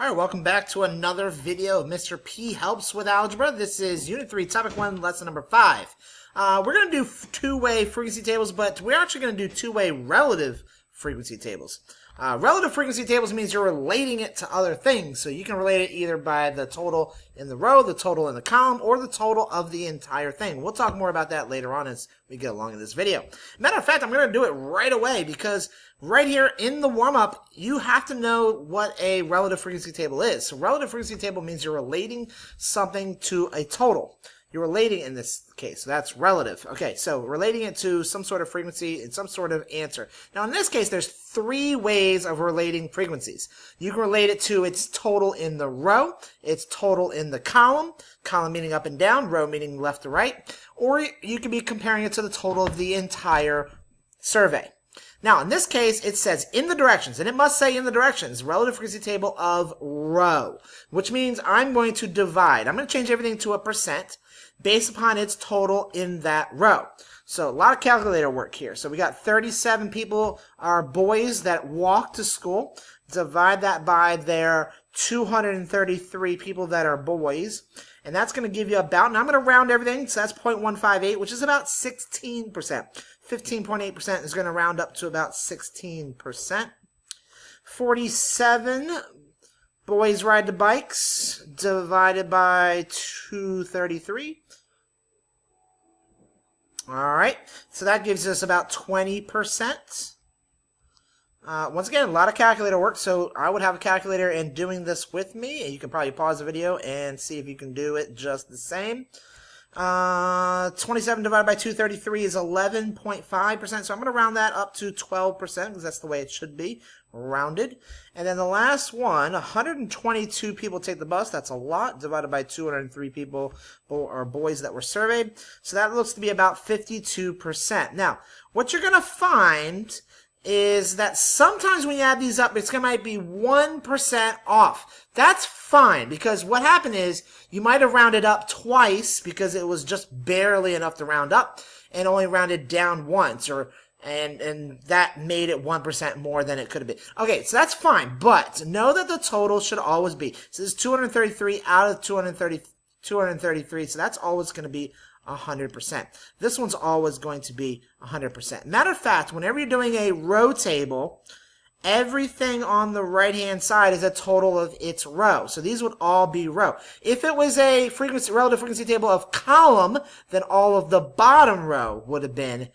Alright, welcome back to another video of Mr. P Helps with Algebra. This is Unit 3, Topic 1, Lesson number 5. We're going to do two-way frequency tables, but we're actually going to do two-way relative frequency tables. Relative frequency tables means you're relating it to other things, so you can relate it either by the total in the row, the total in the column, or the total of the entire thing. We'll talk more about that later on as we get along in this video. Matter of fact, I'm going to do it right away because right here in the warm-up, you have to know what a relative frequency table is. So relative frequency table means you're relating something to a total. You're relating in this case, so that's relative. Okay, so relating it to some sort of frequency and some sort of answer. Now in this case, there's three ways of relating frequencies. You can relate it to its total in the row, its total in the column meaning up and down, row meaning left to right, or you can be comparing it to the total of the entire survey. Now, in this case, it says in the directions, and it must say in the directions, relative frequency table of row, which means I'm going to divide. I'm going to change everything to a percent based upon its total in that row. So a lot of calculator work here. So we got 37 people are boys that walk to school. Divide that by their 233 people that are boys. And that's going to give you about, and I'm going to round everything, so that's 0.158, which is about 16%. 15.8% is going to round up to about 16%. 47 boys ride the bikes divided by 233. Alright, so that gives us about 20%. Once again, a lot of calculator work, so I would have a calculator and doing this with me. You can probably pause the video and see if you can do it just the same. 27 divided by 233 is 11.5%, so I'm going to round that up to 12% because that's the way it should be, rounded. And then the last one, 122 people take the bus, that's a lot, divided by 203 people or boys that were surveyed. So that looks to be about 52%. Now, what you're going to find is that sometimes when you add these up, it's going to might be 1% off. That's fine, because what happened is you might have rounded up twice because it was just barely enough to round up and only rounded down once, and that made it 1% more than it could have been. Okay, so that's fine, but know that the total should always be, so this is 233 out of 233, so that's always going to be 100%. This one's always going to be 100%. Matter of fact, whenever you're doing a row table, everything on the right-hand side is a total of its row. So these would all be row. If it was a relative frequency table of column, then all of the bottom row would have been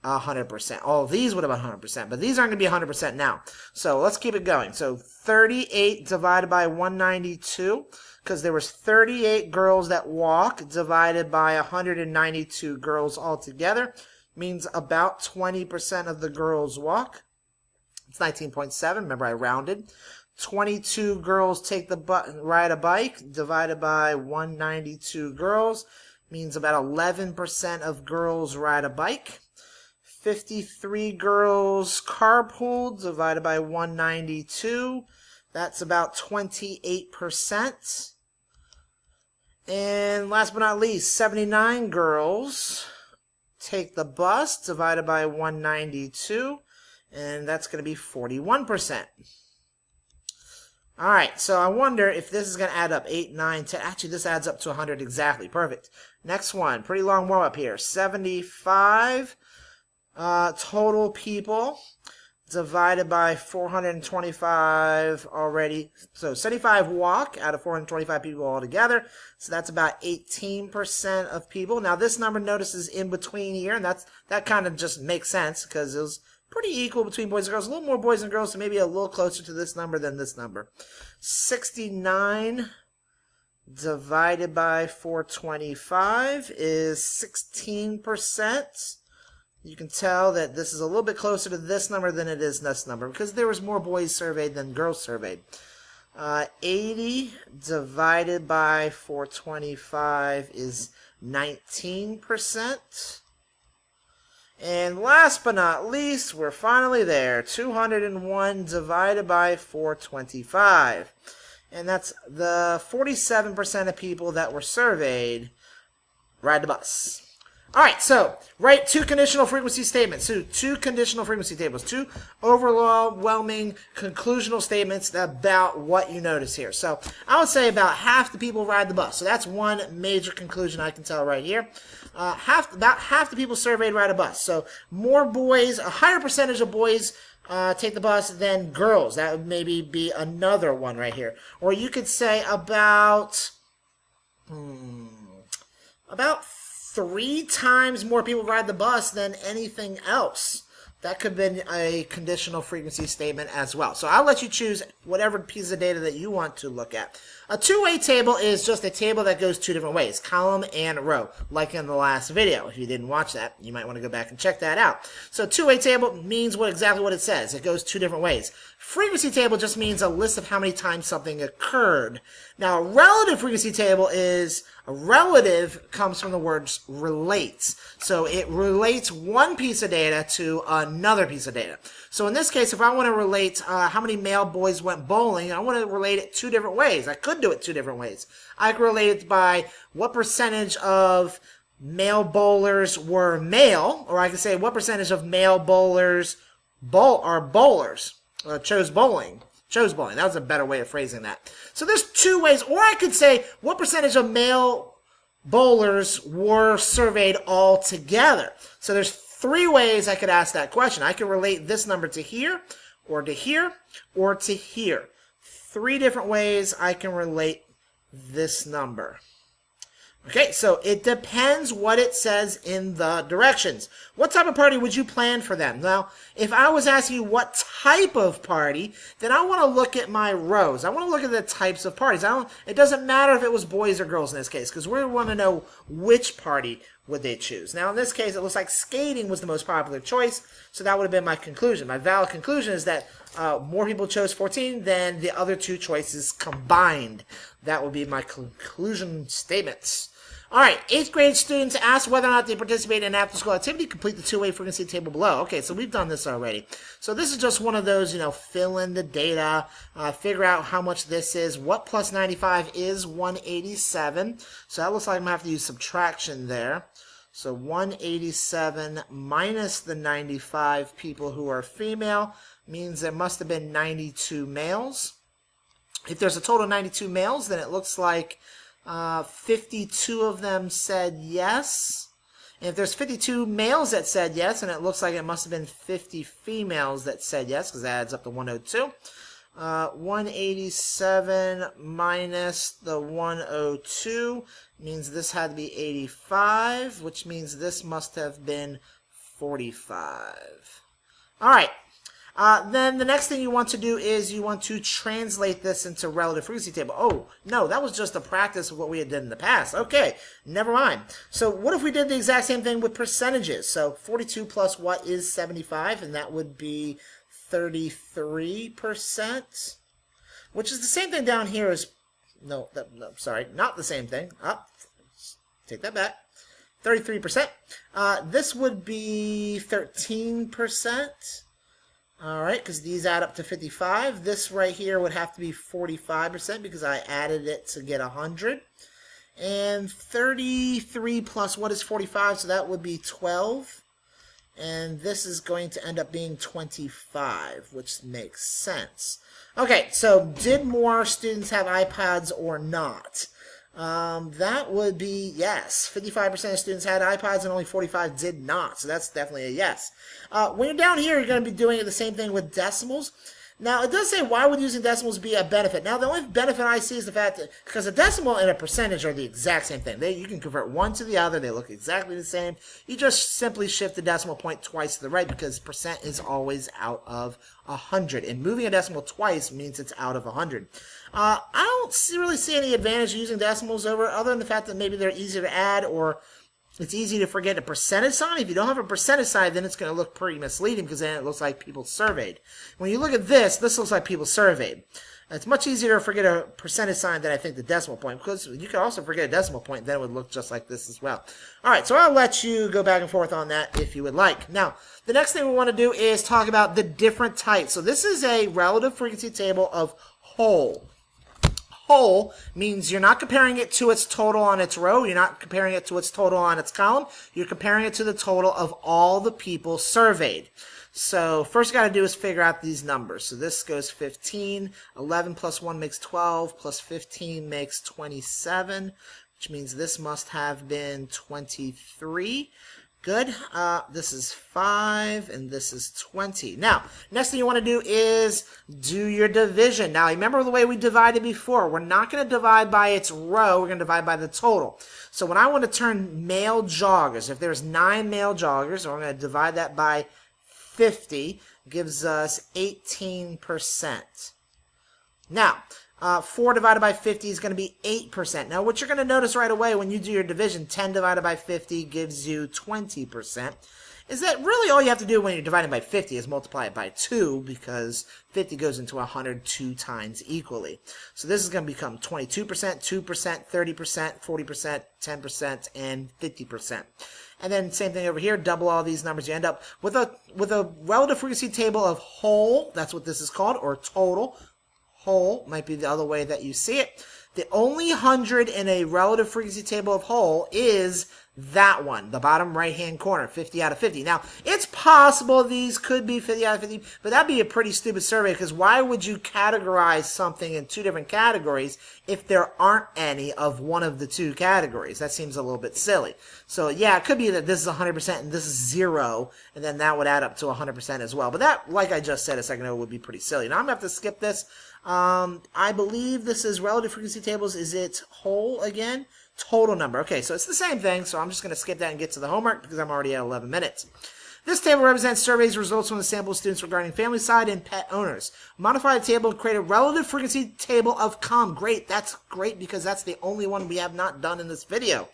100%. All of these would have been 100%, but these aren't going to be 100% now. So let's keep it going. So 38 divided by 192, because there was 38 girls that walk divided by 192 girls altogether, means about 20% of the girls walk. It's 19.7. Remember, I rounded. 22 girls take ride a bike divided by 192 girls means about 11% of girls ride a bike. 53 girls carpool divided by 192. That's about 28%. And last but not least, 79 girls take the bus divided by 192. And that's going to be 41%. Alright, so I wonder if this is going to add up 8, 9, 10. Actually, this adds up to 100 exactly. Perfect. Next one, pretty long warm up here. 75 total people divided by 425 already. So 75 walk out of 425 people altogether. So that's about 18% of people. Now this number, notice, is in between here, and that kind of just makes sense because it was pretty equal between boys and girls. A little more boys and girls, so maybe a little closer to this number than this number. 69 divided by 425 is 16%. You can tell that this is a little bit closer to this number than it is this number because there was more boys surveyed than girls surveyed. 80 divided by 425 is 19%. And last but not least, we're finally there. 201 divided by 425. And that's the 47% of people that were surveyed ride the bus. All right, so write two conditional frequency statements. So two conditional frequency tables, two overwhelming conclusional statements about what you notice here. So I would say about half the people ride the bus. So that's one major conclusion I can tell right here. About half the people surveyed ride a bus. So more boys, a higher percentage of boys take the bus than girls. That would maybe be another one right here. Or you could say about 3 times more people ride the bus than anything else. That could have been a conditional frequency statement as well. So I'll let you choose whatever piece of data that you want to look at. A two-way table is just a table that goes two different ways, column and row, like in the last video. If you didn't watch that, you might want to go back and check that out. So two-way table means exactly what it says. It goes two different ways. Frequency table just means a list of how many times something occurred. Now, a relative frequency table is, a relative comes from the words relates. So it relates one piece of data to another piece of data. So in this case, if I want to relate how many male boys went bowling, I want to relate it two different ways. I could do it two different ways. I could relate it by what percentage of male bowlers were male, or I could say what percentage of male bowlers are bowlers. Chose bowling. That was a better way of phrasing that. So there's two ways. Or I could say, what percentage of male bowlers were surveyed altogether? So there's 3 ways I could ask that question. I could relate this number to here, or to here, or to here. 3 different ways I can relate this number. Okay, so it depends what it says in the directions. What type of party would you plan for them? Now, if I was asking you what type of party, then I want to look at my rows. I want to look at the types of parties. It doesn't matter if it was boys or girls in this case, because we want to know which party would they choose. Now, in this case, it looks like skating was the most popular choice, so that would have been my conclusion. My valid conclusion is that more people chose 14 than the other 2 choices combined. That would be my conclusion statements. All right, 8th grade students asked whether or not they participate in after-school activity. Complete the two-way frequency table below. Okay, so we've done this already. So this is just one of those, fill in the data, figure out how much this is. What plus 95 is 187. So that looks like I'm going to have to use subtraction there. So 187 minus the 95 people who are female means there must have been 92 males. If there's a total of 92 males, then it looks like 52 of them said yes. And if there's 52 males that said yes, and it looks like it must have been 50 females that said yes, because that adds up to 102. 187 minus the 102 means this had to be 85, which means this must have been 45. All right. Then the next thing you want to do is you want to translate this into relative frequency table. Oh, no, that was just a practice of what we had done in the past. Okay, never mind. So what if we did the exact same thing with percentages? So 42 plus what is 75? And that would be 33%, which is the same thing down here as, no, sorry, not the same thing. Take that back. 33%. This would be 13%. All right, because these add up to 55. This right here would have to be 45% because I added it to get 100. And 33 plus what is 45? So that would be 12. And this is going to end up being 25, which makes sense. Okay, so did more students have iPads or not? That would be yes. 55% of students had iPads and only 45 did not. So that's definitely a yes. When you're down here, you're going to be doing the same thing with decimals. Now, it does say, why would using decimals be a benefit? Now, the only benefit I see is the fact that, because a decimal and a percentage are the exact same thing. You can convert one to the other. They look exactly the same. You just simply shift the decimal point twice to the right because percent is always out of 100. And moving a decimal twice means it's out of 100. I don't really see any advantage using decimals other than the fact that maybe they're easier to add, or it's easy to forget a percentage sign. If you don't have a percentage sign, then it's going to look pretty misleading because then it looks like people surveyed. When you look at this looks like people surveyed. It's much easier to forget a percentage sign than I think the decimal point, because you can also forget a decimal point, then it would look just like this as well. All right, so I'll let you go back and forth on that if you would like. Now, the next thing we want to do is talk about the different types. So this is a relative frequency table of whole whole means you're not comparing it to its total on its row. You're not comparing it to its total on its column. You're comparing it to the total of all the people surveyed. So first you got to do is figure out these numbers. So this goes 15. 11 plus 1 makes 12. Plus 15 makes 27, which means this must have been 23. Good. This is 5, and this is 20. Now, next thing you want to do is do your division. Now, remember the way we divided before. We're not going to divide by its row. We're going to divide by the total. So when I want to turn male joggers, if there's 9 male joggers, we're going to divide that by 50, gives us 18%. Now, 4 divided by 50 is going to be 8%. Now, what you're going to notice right away when you do your division, 10 divided by 50 gives you 20%, is that really all you have to do when you're dividing by 50 is multiply it by 2, because 50 goes into 100 2 times equally. So this is going to become 22%, 2%, 30%, 40%, 10%, and 50%. And then same thing over here, double all these numbers. You end up with a relative frequency table of whole, that's what this is called, or total. Whole might be the other way that you see it. The only 100 in a relative frequency table of whole is that one, the bottom right-hand corner, 50 out of 50. Now, it's possible these could be 50 out of 50, but that'd be a pretty stupid survey, because why would you categorize something in 2 different categories if there aren't any of one of the 2 categories? That seems a little bit silly. So, yeah, it could be that this is 100% and this is 0, and then that would add up to 100% as well. But that, like I just said a second ago, would be pretty silly. Now, I'm going to have to skip this. I believe this is relative frequency tables. Is it whole again? Total number. Okay, so it's the same thing, so I'm just going to skip that and get to the homework because I'm already at 11 minutes. This table represents surveys results from the sample of students regarding family side and pet owners. Modify the table to create a relative frequency table of com. Great, that's great because that's the only one we have not done in this video.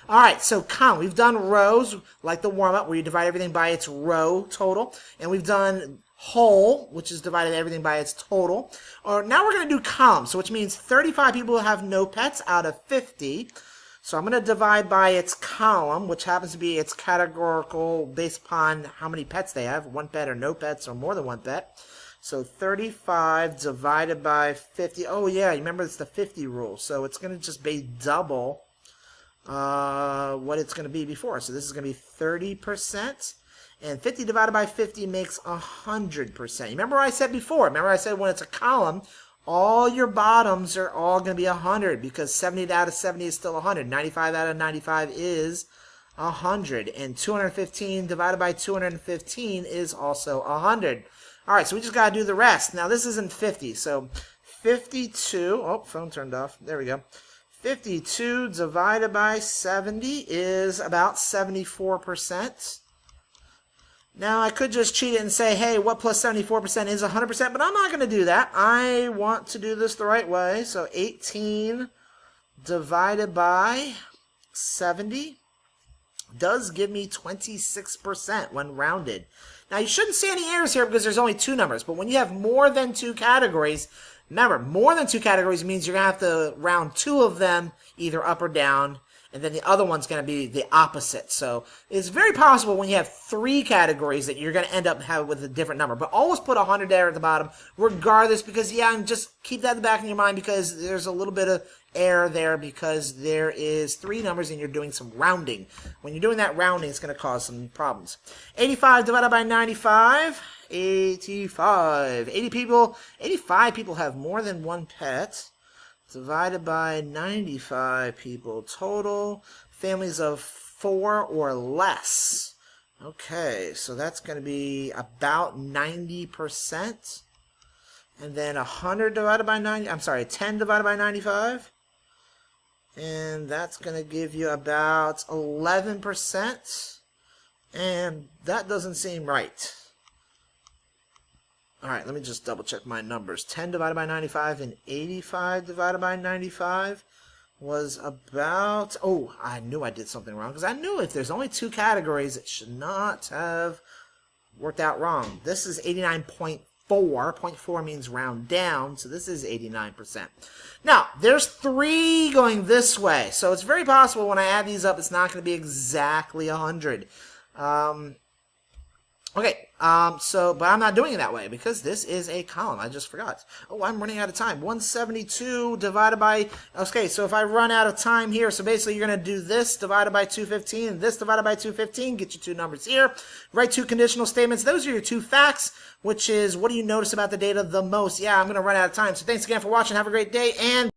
Alright, so com. We've done rows, like the warm-up, where you divide everything by its row total. And we've done whole, which is divided everything by its total. Now we're going to do column, so which means 35 people have no pets out of 50. So I'm going to divide by its column, which happens to be its categorical based upon how many pets they have, 1 pet or no pets or more than 1 pet. So 35 divided by 50. Oh yeah, you remember it's the 50 rule. So it's going to just be double what it's going to be before. So this is going to be 30%. And 50 divided by 50 makes 100%. Remember what I said before? Remember I said when it's a column, all your bottoms are all going to be 100 because 70 out of 70 is still 100. 95 out of 95 is 100. And 215 divided by 215 is also 100. All right, so we just got to do the rest. Now, this isn't 50. So 52. Oh, phone turned off. There we go. 52 divided by 70 is about 74%. Now, I could just cheat it and say, hey, what plus 74% is 100%, but I'm not going to do that. I want to do this the right way. So 18 divided by 70 does give me 26% when rounded. Now, you shouldn't see any errors here because there's only 2 numbers, but when you have more than 2 categories, remember, more than 2 categories means you're going to have to round 2 of them either up or down, and then the other one's going to be the opposite. So it's very possible when you have 3 categories that you're going to end up with a different number. But always put 100 there at the bottom, regardless, because, yeah, and just keep that in the back of your mind because there's a little bit of error there because there is 3 numbers and you're doing some rounding. When you're doing that rounding, it's going to cause some problems. 85 divided by 95, 85. 85 people have more than 1 pet. Divided by 95 people total. Families of 4 or less. Okay, so that's going to be about 90%. And then 100 divided by 90, I'm sorry, 10 divided by 95. And that's going to give you about 11%. And that doesn't seem right. Alright, let me just double check my numbers. 10 divided by 95 and 85 divided by 95 was about... Oh, I knew I did something wrong because I knew if there's only 2 categories, it should not have worked out wrong. This is 89.4. 0.4 means round down, so this is 89%. Now, there's 3 going this way, so it's very possible when I add these up, it's not going to be exactly 100. Okay, but I'm not doing it that way because this is a column. I just forgot. Oh, I'm running out of time. 172 divided by, okay, so if I run out of time here, so basically you're going to do this divided by 215 and this divided by 215, get your two numbers here. Write two conditional statements. Those are your two facts, which is what do you notice about the data the most? Yeah, I'm going to run out of time. So thanks again for watching. Have a great day and